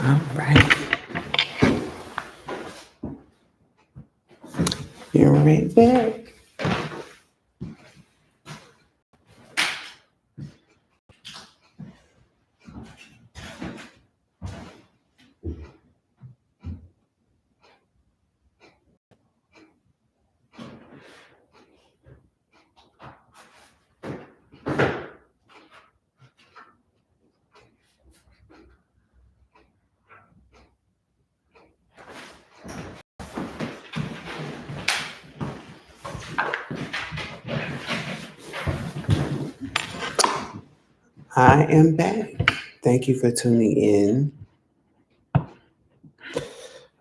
All right. You're right back. I am back. Thank you for tuning in.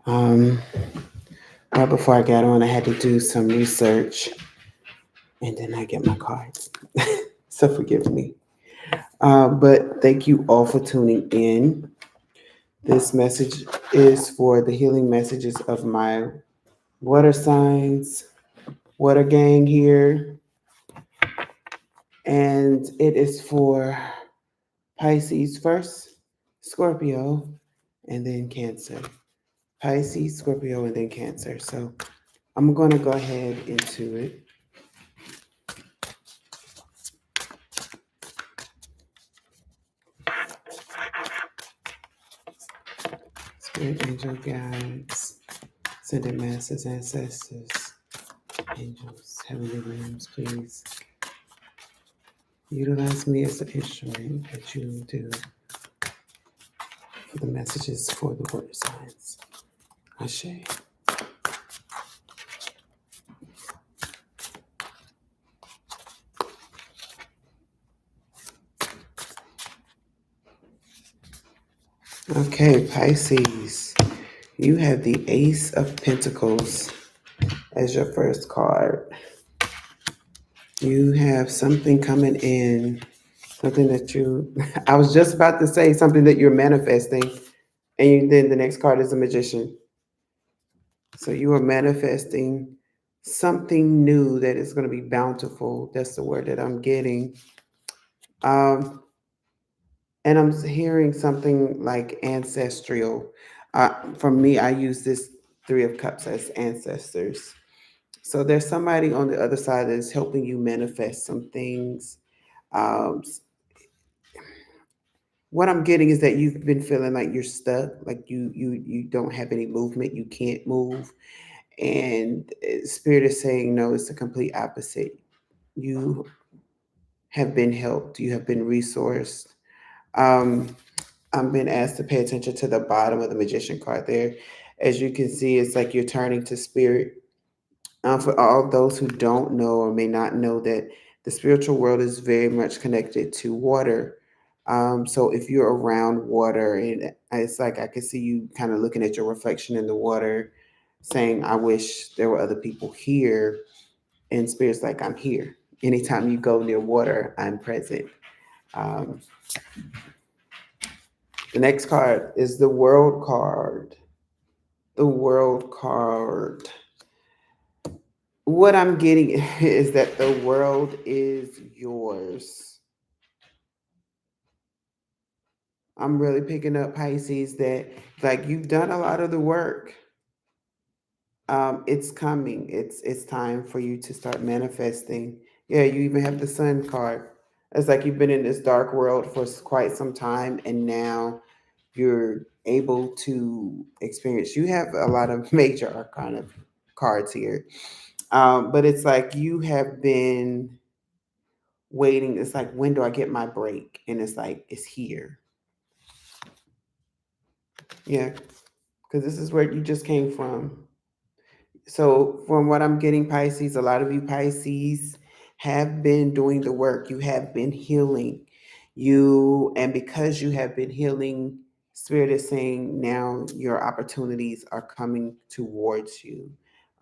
Um, right before I got on, I had to do some research and then I get my cards. So forgive me. But thank you all for tuning in. This message is for the healing messages of my water signs, water gang here, and it is for Pisces first, Scorpio, and then Cancer. Pisces, Scorpio, and then Cancer. So I'm going to go ahead into it. Spirit angel guides, sending masters, ancestors, angels, heavenly realms, please utilize me as the instrument that you do for the messages for the water signs. Ashe. Okay, Pisces, you have the Ace of Pentacles as your first card. You have something coming in, something that I was just about to say something that you're manifesting, and then the next card is a Magician. So you are manifesting something new that is going to be bountiful. That's the word that I'm getting. Um, and I'm hearing something like ancestral. For me, I use this Three of Cups as ancestors. So there's somebody on the other side that's helping you manifest some things. Um, what I'm getting is that you've been feeling like you're stuck, like you don't have any movement, you can't move, and Spirit is saying no. It's the complete opposite. You have been helped. You have been resourced. Um, I'm being asked to pay attention to the bottom of the Magician card there. As you can see, it's like you're turning to Spirit. For all those who don't know or may not know that the spiritual world is very much connected to water. So if you're around water, and it's like I can see you kind of looking at your reflection in the water, saying, "I wish there were other people here." And Spirit's like, "I'm here. Anytime you go near water, I'm present." Um, the next card is the World card. The World card. What I'm getting is that the world is yours. I'm really picking up Pisces that like you've done a lot of the work. It's coming. It's time for you to start manifesting. Yeah, you even have the Sun card. It's like you've been in this dark world for quite some time, and now you're able to experience. You have a lot of major arcana cards here, but it's like you have been waiting. It's like, when do I get my break? And it's like, it's here. Yeah, because this is where you just came from. So, from what I'm getting, Pisces, a lot of you Pisces have been doing the work. You have been healing. And because you have been healing, Spirit is saying now your opportunities are coming towards you.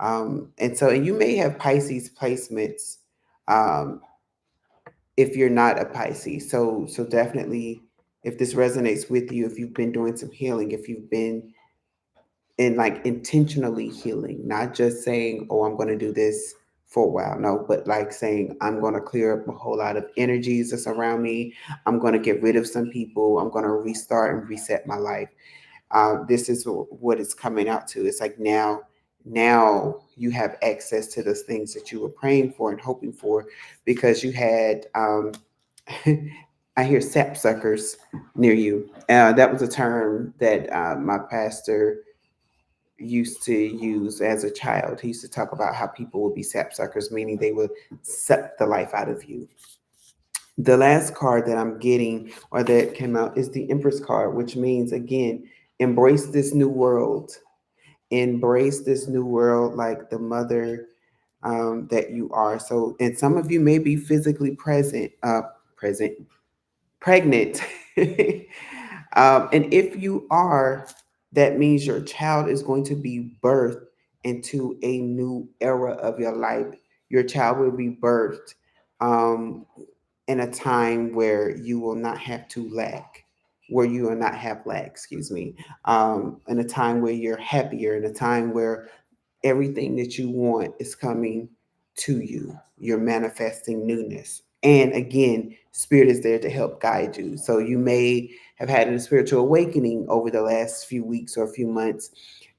And you may have Pisces placements. Um, if you're not a Pisces. So definitely, if this resonates with you, if you've been doing some healing, if you've been in like intentionally healing, not just saying, "Oh, I'm going to do this for a while." No, but like saying, "I'm going to clear up a whole lot of energies that's around me. I'm going to get rid of some people. I'm going to restart and reset my life." This is what it's coming out to. It's like now you have access to those things that you were praying for and hoping for, because you had I hear sapsuckers near you. That was a term that my pastor used to use as a child. He used to talk about how people would be sapsuckers, meaning they would suck the life out of you. The last card that I'm getting, or that came out, is the Empress card, which means, again, embrace this new world. Embrace this new world like the mother that you are. So, and some of you may be physically present, pregnant. And if you are, that means your child is going to be birthed into a new era of your life. Your child will be birthed um, in a time where you will not have to lack, where you will not have lack, excuse me, in a time where you're happier, in a time where everything that you want is coming to you. You're manifesting newness. And again, spirit is there to help guide you. So you may have had a spiritual awakening over the last few weeks or a few months,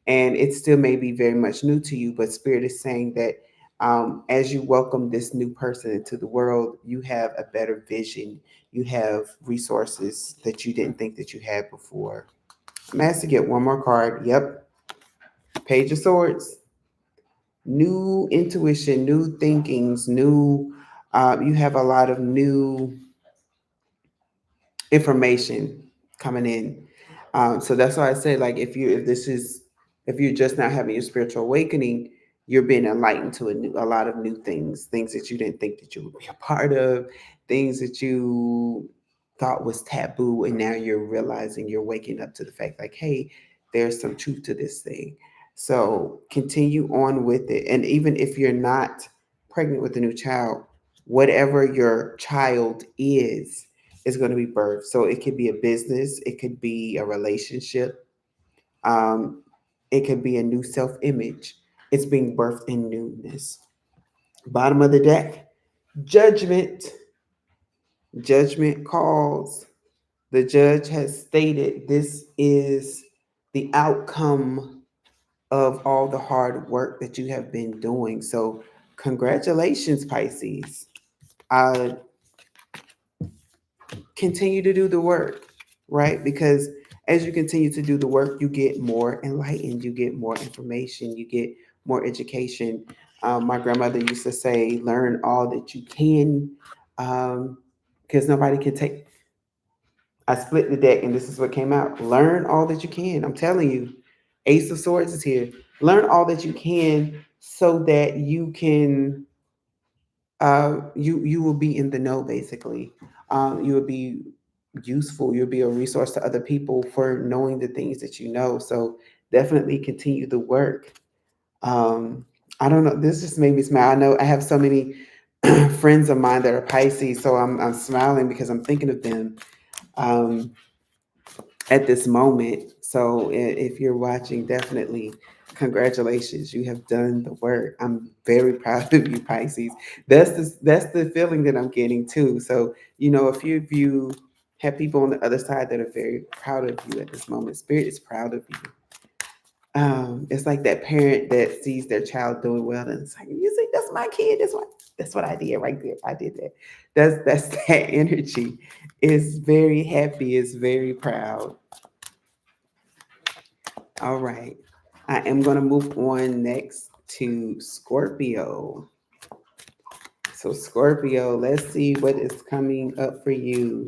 and it still may be very much new to you, but spirit is saying that as you welcome this new person into the world, you have a better vision. You have resources that you didn't think that you had before. I'm asked to get one more card. Yep. Page of Swords. New intuition, new thinkings, new, you have a lot of new information coming in. So that's why I say, like, if you're just not having your spiritual awakening, you're being enlightened to a lot of new things that you didn't think that you would be a part of, things that you thought was taboo, and now you're realizing, you're waking up to the fact, like, hey, there's some truth to this thing. So continue on with it, and even if you're not pregnant with a new child, whatever your child is going to be birthed. So it could be a business, it could be a relationship, um, it could be a new self image. It's being birthed in newness. Bottom of the deck, judgment. Judgment calls. The judge has stated this is the outcome of all the hard work that you have been doing. So, congratulations, Pisces. Uh, Continue to do the work, right? Because as you continue to do the work, you get more enlightened, you get more information, you get more education. My grandmother used to say, learn all that you can, because nobody can take. I split the deck, and this is what came out. Learn all that you can. I'm telling you, Ace of Swords is here. Learn all that you can so that you can you will be in the know, basically. You will be useful. You'll be a resource to other people for knowing the things that you know. So definitely continue the work. um I don't know, this just made me smile. I know I have so many friends of mine that are Pisces, so I'm smiling because I'm thinking of them um at this moment. So if you're watching, definitely congratulations. You have done the work. I'm very proud of you, Pisces. That's the feeling that I'm getting too. So, a few of you have people on the other side that are very proud of you at this moment. Spirit is proud of you. It's like that parent that sees their child doing well, and it's like, you see, that's my kid. That's what I did right there. I did that. That's that energy. It's very happy. It's very proud. All right. I am going to move on next to Scorpio. So, Scorpio, let's see what is coming up for you.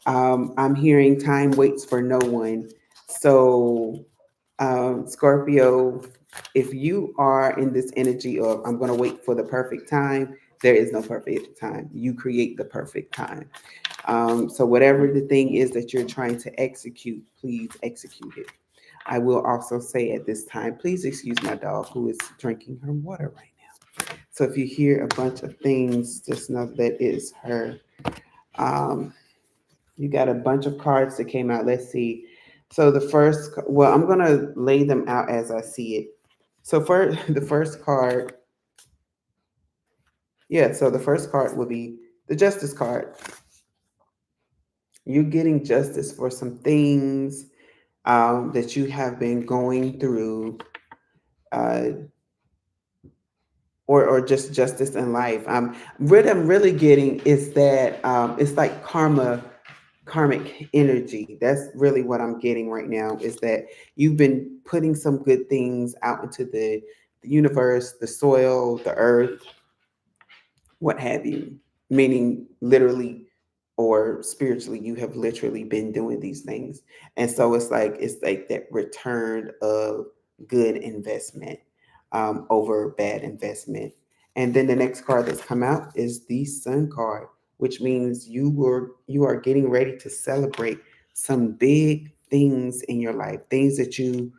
I'm hearing time waits for no one. So, Scorpio, if you are in this energy of, I'm going to wait for the perfect time, there is no perfect time. You create the perfect time. So, whatever the thing is that you're trying to execute, please execute it. I will also say at this time, please excuse my dog who is drinking her water right now. So if you hear a bunch of things, just know that is her. Um, you got a bunch of cards that came out. Let's see. So well, I'm going to lay them out as I see it. So for the first card, yeah, so the first card will be the Justice card. You're getting justice for some things that you have been going through, uh, or just justice in life. What I'm really getting is that it's like karmic energy. That's really what I'm getting right now, is that you've been putting some good things out into the universe, the soil, the earth, what have you, meaning literally or spiritually, you have literally been doing these things. And so it's like that return of good investment over bad investment. And then the next card that's come out is the Sun card, which means you are getting ready to celebrate some big things in your life, things that you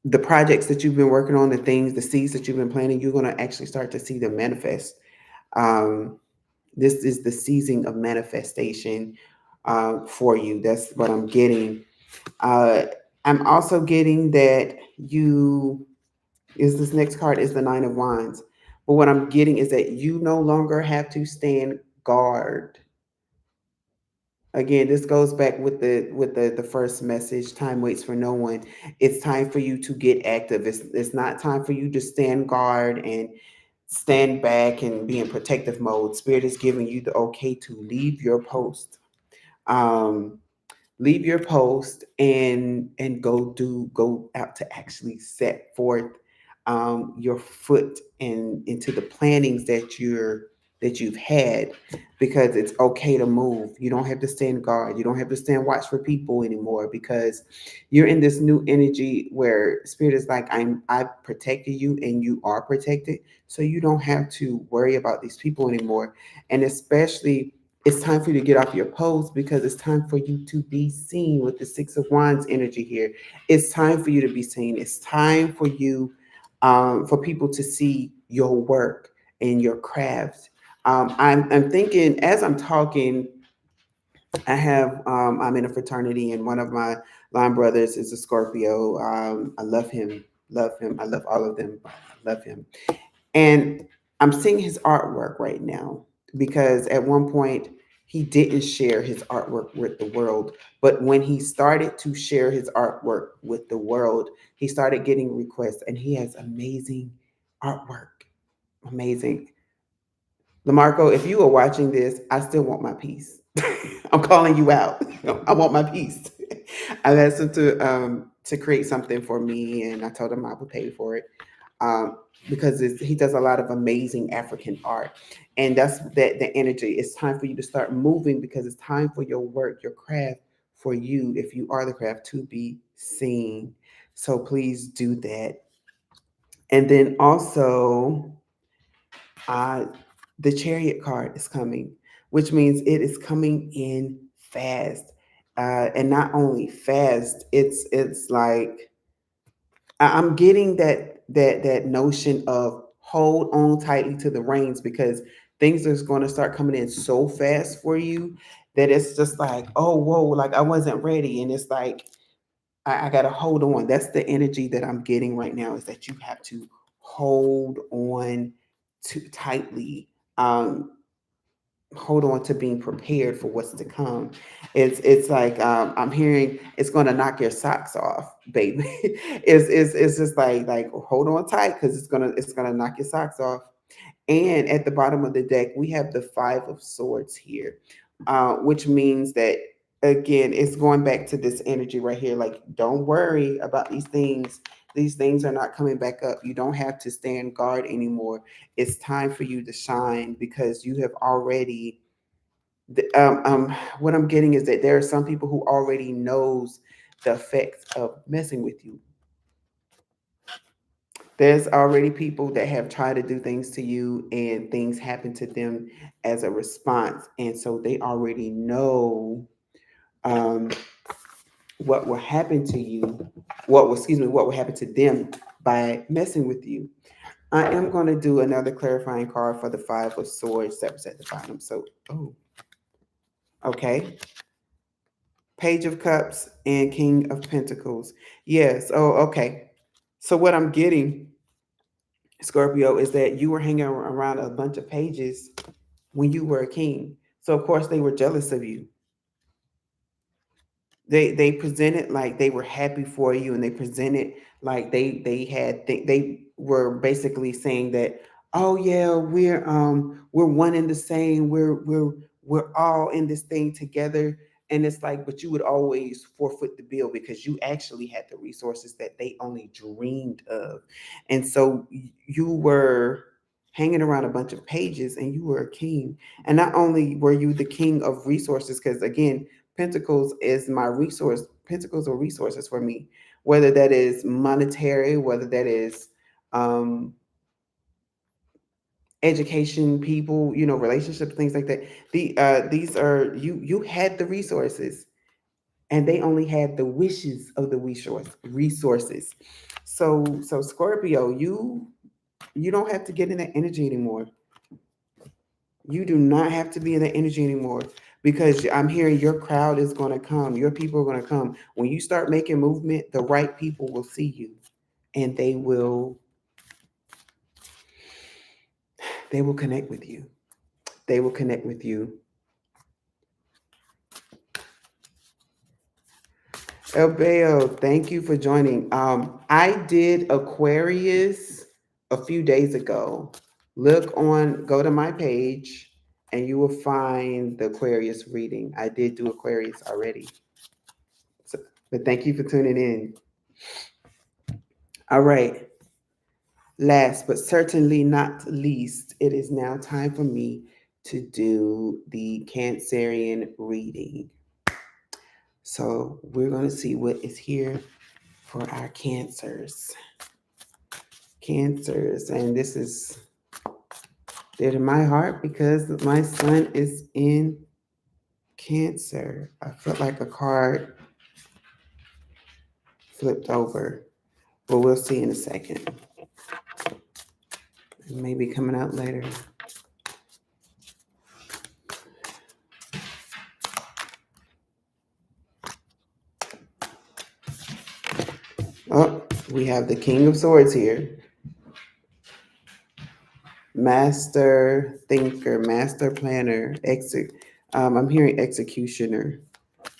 the projects that you've been working on, the things, the seeds that you've been planting, you're going to actually start to see them manifest. um, this is the season of manifestation for you. That's what I'm getting. Uh, I'm also getting that you is this next card is the Nine of Wands. But what I'm getting is that you no longer have to stand guard. Again, this goes back with the first message. Time waits for no one. It's time for you to get active. It's not time for you to stand guard and stand back and be in protective mode. Spirit is giving you the okay to leave your post. Um, leave your post and go out to actually set forth your foot into the plannings that you've had, because it's okay to move. You don't have to stand guard. You don't have to stand watch for people anymore, because you're in this new energy where spirit is like, I've protected you and you are protected, so you don't have to worry about these people anymore. And especially, it's time for you to get off your post, because it's time for you to be seen with the Six of Wands energy here. It's time for you to be seen. It's time for you, for people to see your work and your craft. I'm thinking as I'm talking, I'm in a fraternity, and one of my line brothers is a Scorpio. I love him. I love all of them. I love him. And I'm seeing his artwork right now, because at one point he didn't share his artwork with the world. But when he started to share his artwork with the world, he started getting requests, and he has amazing artwork. Amazing. Lamarco, if you are watching this, I still want my piece. I'm calling you out. I want my piece. I've asked him to create something for me, and I told him I would pay for it, um, because he does a lot of amazing African art, and that's the energy. It's time for you to start moving, because it's time for your work, your craft, for you, if you are the craft, to be seen. So please do that. And then also, uh, the Chariot card is coming, which means it is coming in fast, and not only fast. It's like I'm getting that notion of hold on tightly to the reins, because things are going to start coming in so fast for you that it's just like, oh whoa, like I wasn't ready, and it's like I got to hold on. That's the energy that I'm getting right now, is that you have to hold on to tightly. Hold on to being prepared for what's to come. It's like, I'm hearing it's going to knock your socks off, baby. It's just like hold on tight, because it's gonna knock your socks off. And at the bottom of the deck, we have the Five of Swords here, which means that, again, it's going back to this energy right here. Like, don't worry about these things. These things are not coming back up. You don't have to stand guard anymore. It's time for you to shine, because you have already. What I'm getting is that there are some people who already knows the effects of messing with you. There's already people that have tried to do things to you, and things happen to them as a response. And so they already know, um, what will happen to you, what will happen to them by messing with you. I am going to do another clarifying card for the Five of Swords that was at the bottom. So, oh, okay. Page of Cups and King of Pentacles. Yes. Oh, okay. So what I'm getting, Scorpio, is that you were hanging around a bunch of pages when you were a king. So of course they were jealous of you. They presented like they were happy for you, and they presented like they were basically saying that, oh yeah, we're one and the same, we're all in this thing together. And it's like, but you would always forfeit the bill because you actually had the resources that they only dreamed of. And so you were hanging around a bunch of pages, and you were a king. And not only were you the king of resources, because again, Pentacles is my resource. Pentacles are resources for me, whether that is monetary, whether that is um, education, people, relationships, things like that. These are you. You had the resources, and they only had the wishes of the resources. So Scorpio, you don't have to get in that energy anymore. You do not have to be in that energy anymore, because I'm hearing your crowd is going to come. Your people are going to come. When you start making movement, the right people will see you, and they will connect with you. They will connect with you. Elbeo, thank you for joining. I did Aquarius a few days ago. Go to my page, and you will find the Aquarius reading. I did do Aquarius already. So, but thank you for tuning in. All right. Last but certainly not least, it is now time for me to do the Cancerian reading. So we're going to see what is here for our Cancers. Cancers, and this is dear to my heart because my sun is in Cancer. I felt like a card flipped over, but we'll see in a second. It may be coming out later. Oh, we have the King of Swords here. Master thinker, master planner, I'm hearing executioner.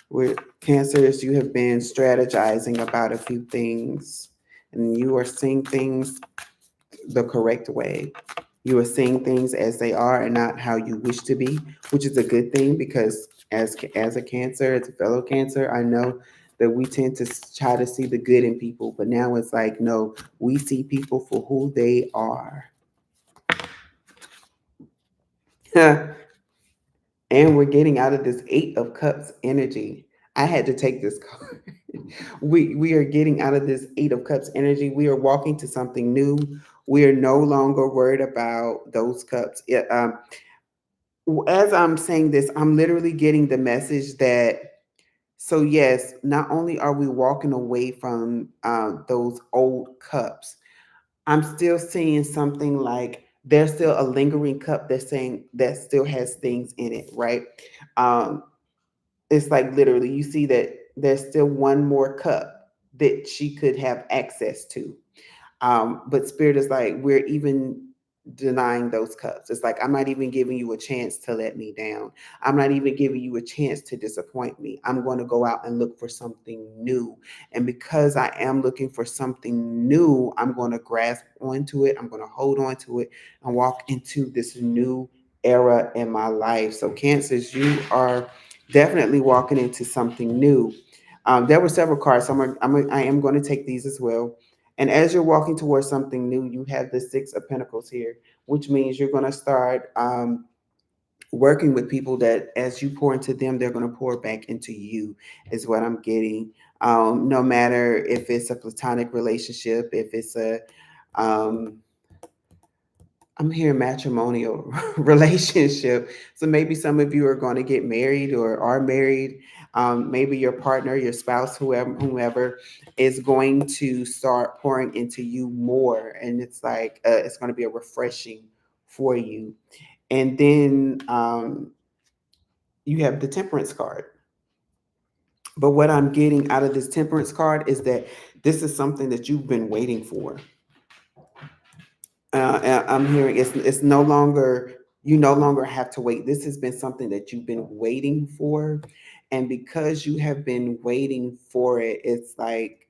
With Cancers, you have been strategizing about a few things, and you are seeing things the correct way. You are seeing things as they are and not how you wish to be, which is a good thing, because as a Cancer, as a fellow Cancer, I know that we tend to try to see the good in people, but now it's like, no, we see people for who they are. And we're getting out of this Eight of Cups energy. I had to take this card. We are getting out of this Eight of Cups energy. We are walking to something new. We are no longer worried about those cups. As I'm saying this, I'm literally getting the message that, so yes, not only are we walking away from those old cups, I'm still seeing something like there's still a lingering cup that's saying that still has things in it, right? Um, it's like literally you see that there's still one more cup that she could have access to. But Spirit is like, we're even denying those cups. It's like, I'm not even giving you a chance to let me down. I'm not even giving you a chance to disappoint me. I'm going to go out and look for something new. And because I am looking for something new, I'm going to grasp onto it. I'm going to hold on to it and walk into this new era in my life. So, Cancers, you are definitely walking into something new. There were several cards. I am going to take these as well. And as you're walking towards something new, you have the Six of Pentacles here, which means you're going to start working with people that as you pour into them, they're going to pour back into you, is what I'm getting. No matter if it's a platonic relationship, if it's um, I'm hearing matrimonial relationship. So maybe some of you are going to get married or are married. Maybe your partner, your spouse, whoever is going to start pouring into you more. And it's like, it's going to be a refreshing for you. And then you have the Temperance card. But what I'm getting out of this Temperance card is that this is something that you've been waiting for. I'm hearing it's no longer, you no longer have to wait. This has been something that you've been waiting for, And because you have been waiting for it, it's like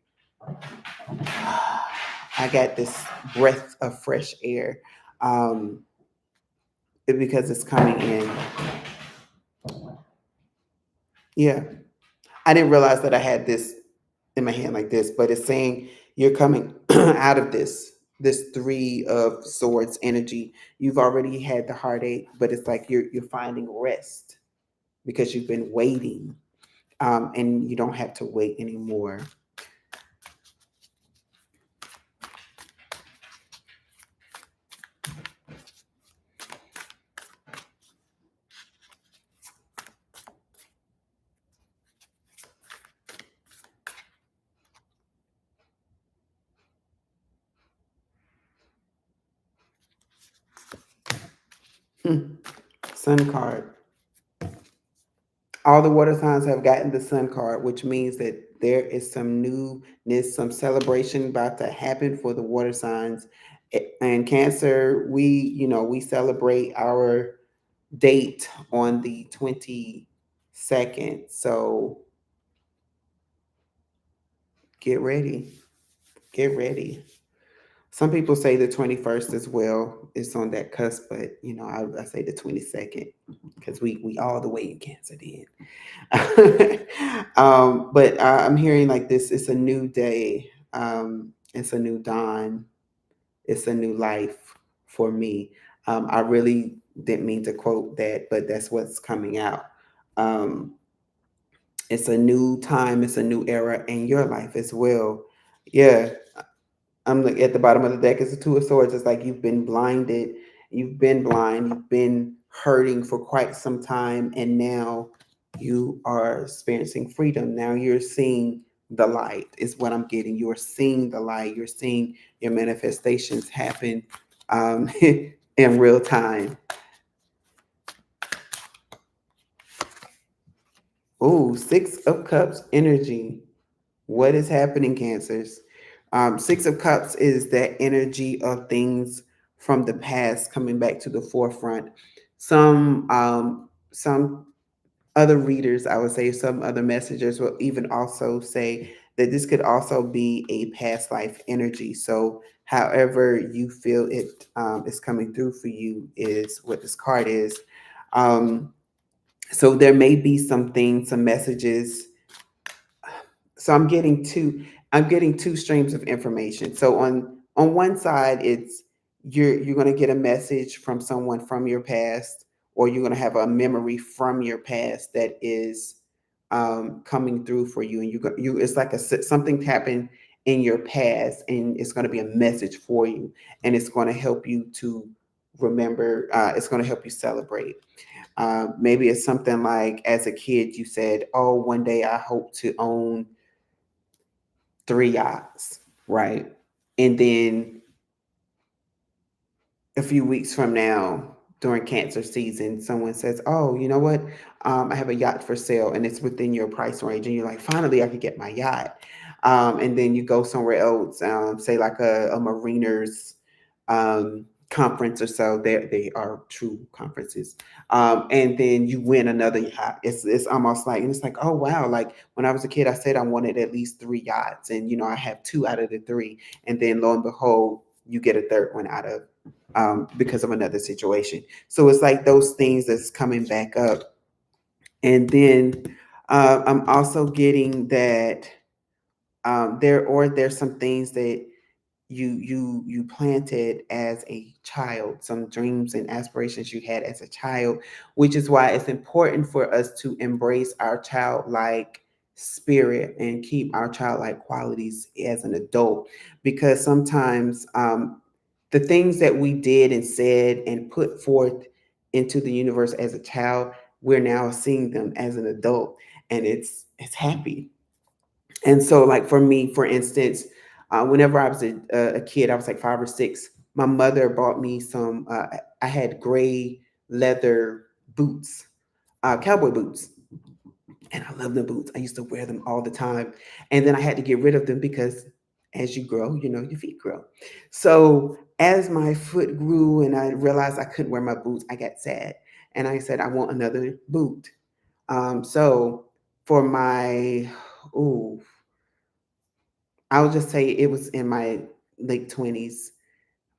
I got this breath of fresh air, um, because it's coming in. Yeah, I didn't realize that I had this in my hand like this, but it's saying you're coming out of this three of swords energy. You've already had the heartache, but it's like you're finding rest because you've been waiting, and you don't have to wait anymore. Hmm. Sun card. All the water signs have gotten the sun card, which means that there is some newness, some celebration about to happen for the water signs. And Cancer, we celebrate our date on the 22nd. So get ready. Get ready. Some people say the 21st as well. It's on that cusp, but I say the 22nd because we all the way in Cancer then. But I'm hearing like this. It's a new day. It's a new dawn. It's a new life for me. I really didn't mean to quote that, but that's what's coming out. Um, it's a new time. It's a new era in your life as well. Yeah, I'm like at the bottom of the deck is the Two of Swords. It's like you've been blinded, you've been blind, you've been hurting for quite some time, and now you are experiencing freedom. Now you're seeing the light, is what I'm getting. You're seeing the light, you're seeing your manifestations happen, in real time. Oh, Six of Cups energy. What is happening, Cancers? Six of Cups is that energy of things from the past coming back to the forefront. Some other readers, I would say, some other messengers will even also say that this could also be a past life energy. So, however you feel it is coming through for you is what this card is. Um, so there may be some things, some messages. So I'm getting two streams of information. So on one side, it's you're going to get a message from someone from your past, or you're going to have a memory from your past that is coming through for you, and you it's like something happened in your past, and it's going to be a message for you, and it's going to help you to remember. It's going to help you celebrate. Maybe it's something like, as a kid, you said, "Oh, one day I hope to own 3 yachts," right? And then a few weeks from now, during Cancer season, someone says, "Oh, you know what? I have a yacht for sale, and it's within your price range." And you're like, "Finally, I could get my yacht." And then you go somewhere else, say like a mariners conference or so. They are true conferences. And then you win another yacht. It's almost like, and it's like, oh wow, like when I was a kid, I said I wanted at least 3 yachts, and I have two out of the three, and then lo and behold, you get a third one out of because of another situation. So it's like those things that's coming back up. And then I'm also getting that there's some things that you planted as a child, some dreams and aspirations you had as a child, which is why it's important for us to embrace our childlike spirit and keep our childlike qualities as an adult, because sometimes the things that we did and said and put forth into the universe as a child, we're now seeing them as an adult, and it's happy. And so, like for me, for instance, whenever I was a kid, I was like 5 or 6. My mother bought me some. I had gray leather boots, cowboy boots, and I love the boots. I used to wear them all the time, and then I had to get rid of them because, as you grow, your feet grow. So as my foot grew, and I realized I couldn't wear my boots, I got sad, and I said, I want another boot. So for my, ooh, I'll just say it was in my late 20s.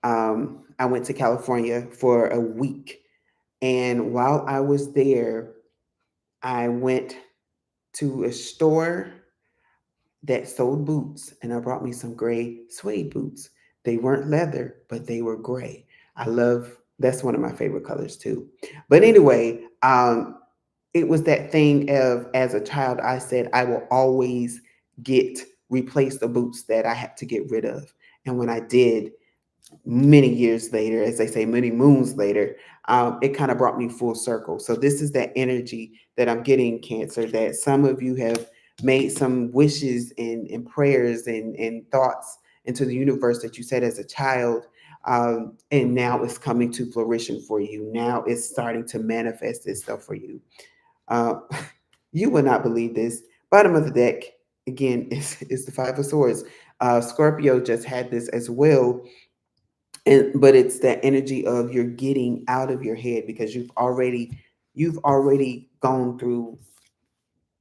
I went to California for a week. And while I was there, I went to a store that sold boots, and I brought me some gray suede boots. They weren't leather, but they were gray. I love That's one of my favorite colors too. But anyway, it was that thing of, as a child, I said I will always get replace the boots that I had to get rid of. And when I did, many years later, as they say, many moons later, it kind of brought me full circle. So this is that energy that I'm getting, Cancer, that some of you have made some wishes and prayers and thoughts into the universe that you said as a child. And now it's coming to fruition for you. Now it's starting to manifest itself for you. Uh, you would not believe this. Bottom of the deck, again, is the Five of Swords. Scorpio just had this as well, but it's that energy of you're getting out of your head because you've already gone through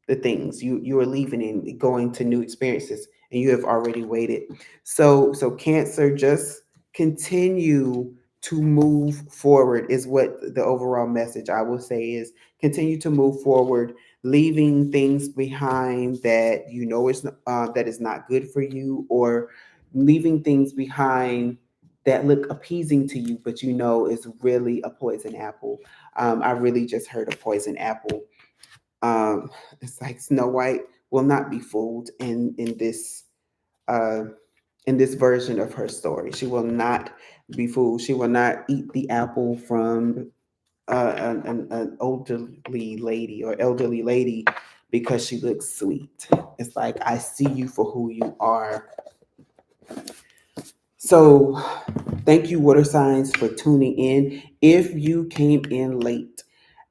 the things. You are leaving and going to new experiences, and you have already waited. So Cancer, just continue to move forward is what the overall message I will say is. Continue to move forward, leaving things behind that you know that is not good for you, or leaving things behind that look appeasing to you, but you know is really a poison apple. I really just heard a poison apple. It's like Snow White will not be fooled uh, in this version of her story. She will not be fooled. She will not eat the apple from an elderly lady or elderly lady because she looks sweet. It's like, I see you for who you are. So, thank you, water signs, for tuning in. If you came in late,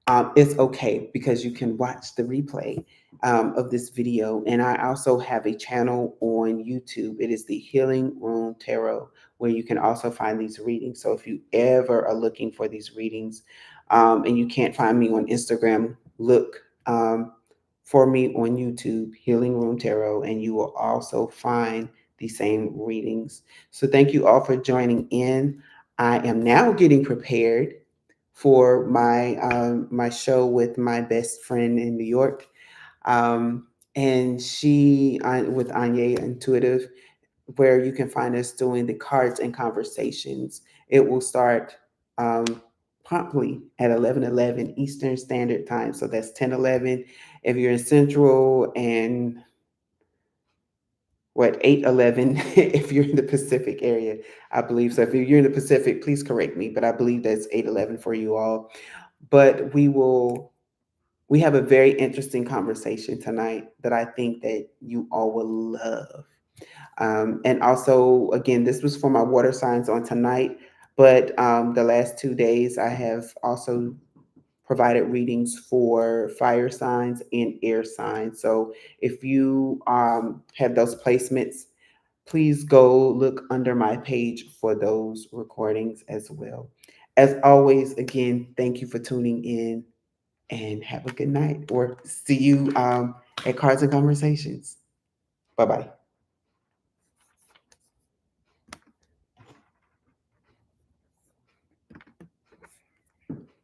it's okay because you can watch the replay of this video. And I also have a channel on YouTube. It is the Healing Room Tarot, where you can also find these readings. So if you ever are looking for these readings and you can't find me on Instagram, look for me on YouTube, Healing Room Tarot, and you will also find the same readings. So thank you all for joining in. I am now getting prepared for my show with my best friend in New York, and she with Anya Intuitive, where you can find us doing the cards and conversations. It will start um, promptly at 11:11 Eastern Standard Time, so that's 10:11 if you're in Central, and what, 8:11 if you're in the Pacific area, I believe. So if you're in the Pacific, please correct me, but I believe that's 8:11 for you all. But we have a very interesting conversation tonight that I think that you all will love. And also, again, this was for my water signs on tonight, but the last 2 days I have also provided readings for fire signs and air signs. So if you have those placements, please go look under my page for those recordings as well. As always, again, thank you for tuning in, and have a good night, or see you at Cards and Conversations. Bye bye.